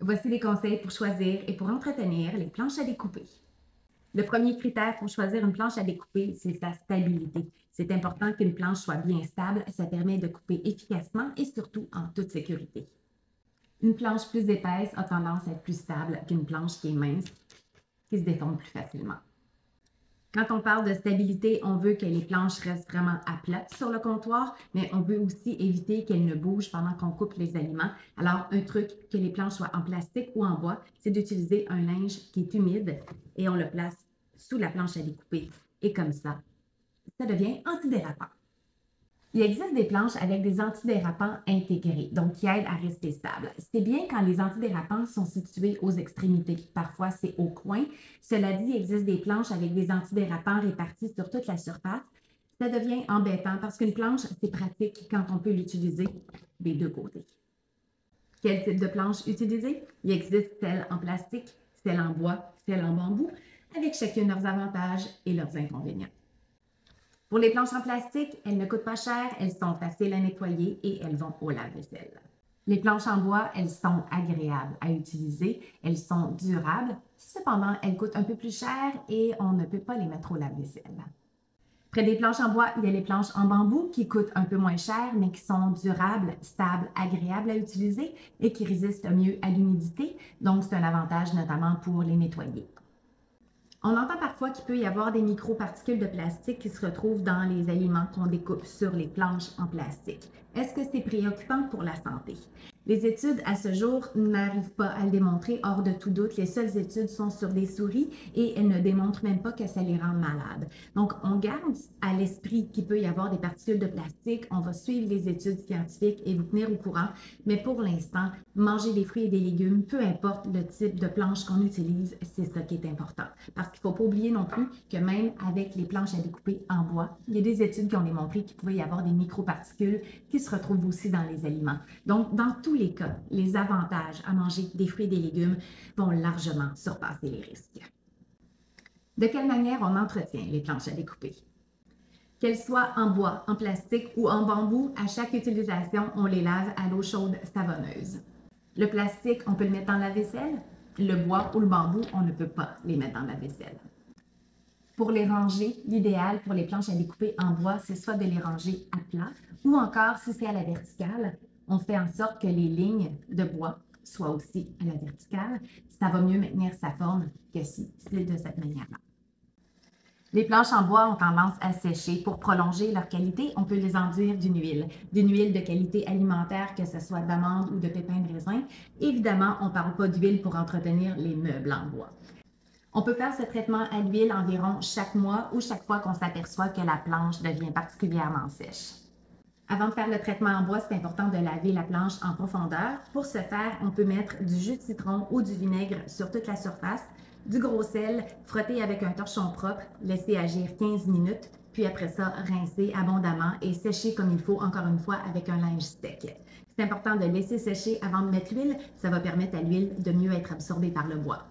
Voici les conseils pour choisir et pour entretenir les planches à découper. Le premier critère pour choisir une planche à découper, c'est sa stabilité. C'est important qu'une planche soit bien stable, ça permet de couper efficacement et surtout en toute sécurité. Une planche plus épaisse a tendance à être plus stable qu'une planche qui est mince, qui se déforme plus facilement. Quand on parle de stabilité, on veut que les planches restent vraiment à plat sur le comptoir, mais on veut aussi éviter qu'elles ne bougent pendant qu'on coupe les aliments. Alors, un truc, que les planches soient en plastique ou en bois, c'est d'utiliser un linge qui est humide et on le place sous la planche à découper. Et comme ça devient antidérapant. Il existe des planches avec des antidérapants intégrés, donc qui aident à rester stable. C'est bien quand les antidérapants sont situés aux extrémités. Parfois, c'est au coin. Cela dit, il existe des planches avec des antidérapants répartis sur toute la surface. Ça devient embêtant parce qu'une planche, c'est pratique quand on peut l'utiliser des deux côtés. Quel type de planche utiliser? Il existe celles en plastique, celles en bois, celles en bambou, avec chacune leurs avantages et leurs inconvénients. Pour les planches en plastique, elles ne coûtent pas cher, elles sont faciles à nettoyer et elles vont au lave-vaisselle. Les planches en bois, elles sont agréables à utiliser, elles sont durables, cependant elles coûtent un peu plus cher et on ne peut pas les mettre au lave-vaisselle. Près des planches en bois, il y a les planches en bambou qui coûtent un peu moins cher, mais qui sont durables, stables, agréables à utiliser et qui résistent mieux à l'humidité, donc c'est un avantage notamment pour les nettoyer. On entend parfois qu'il peut y avoir des microparticules de plastique qui se retrouvent dans les aliments qu'on découpe sur les planches en plastique. Est-ce que c'est préoccupant pour la santé? Les études à ce jour n'arrivent pas à le démontrer. Hors de tout doute, les seules études sont sur des souris et elles ne démontrent même pas que ça les rend malades. Donc, on garde à l'esprit qu'il peut y avoir des particules de plastique. On va suivre les études scientifiques et vous tenir au courant. Mais pour l'instant, manger des fruits et des légumes, peu importe le type de planche qu'on utilise, c'est ça qui est important. Parce qu'il ne faut pas oublier non plus que même avec les planches à découper en bois, il y a des études qui ont démontré qu'il pouvait y avoir des microparticules qui se retrouvent aussi dans les aliments. Donc, dans tous les cas, les avantages à manger des fruits et des légumes vont largement surpasser les risques. De quelle manière on entretient les planches à découper? Qu'elles soient en bois, en plastique ou en bambou, à chaque utilisation, on les lave à l'eau chaude savonneuse. Le plastique, on peut le mettre dans la vaisselle. Le bois ou le bambou, on ne peut pas les mettre dans la vaisselle. Pour les ranger, l'idéal pour les planches à découper en bois, c'est soit de les ranger à plat ou encore, si c'est à la verticale, on fait en sorte que les lignes de bois soient aussi à la verticale. Ça va mieux maintenir sa forme que si c'est de cette manière-là. Les planches en bois ont tendance à sécher. Pour prolonger leur qualité, on peut les enduire d'une huile de qualité alimentaire, que ce soit d'amande ou de pépins de raisin. Évidemment, on ne parle pas d'huile pour entretenir les meubles en bois. On peut faire ce traitement à l'huile environ chaque mois ou chaque fois qu'on s'aperçoit que la planche devient particulièrement sèche. Avant de faire le traitement en bois, c'est important de laver la planche en profondeur. Pour ce faire, on peut mettre du jus de citron ou du vinaigre sur toute la surface, du gros sel, frotter avec un torchon propre, laisser agir 15 minutes, puis après ça, rincer abondamment et sécher comme il faut, encore une fois, avec un linge sec. C'est important de laisser sécher avant de mettre l'huile, ça va permettre à l'huile de mieux être absorbée par le bois.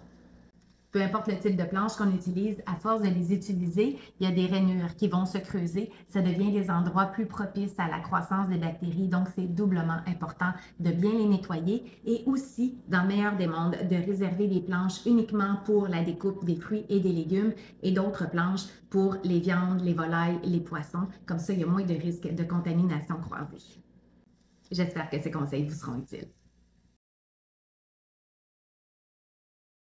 Peu importe le type de planche qu'on utilise, à force de les utiliser, il y a des rainures qui vont se creuser. Ça devient des endroits plus propices à la croissance des bactéries. Donc, c'est doublement important de bien les nettoyer et aussi, dans le meilleur des mondes, de réserver des planches uniquement pour la découpe des fruits et des légumes et d'autres planches pour les viandes, les volailles, les poissons. Comme ça, il y a moins de risques de contamination croisée. J'espère que ces conseils vous seront utiles.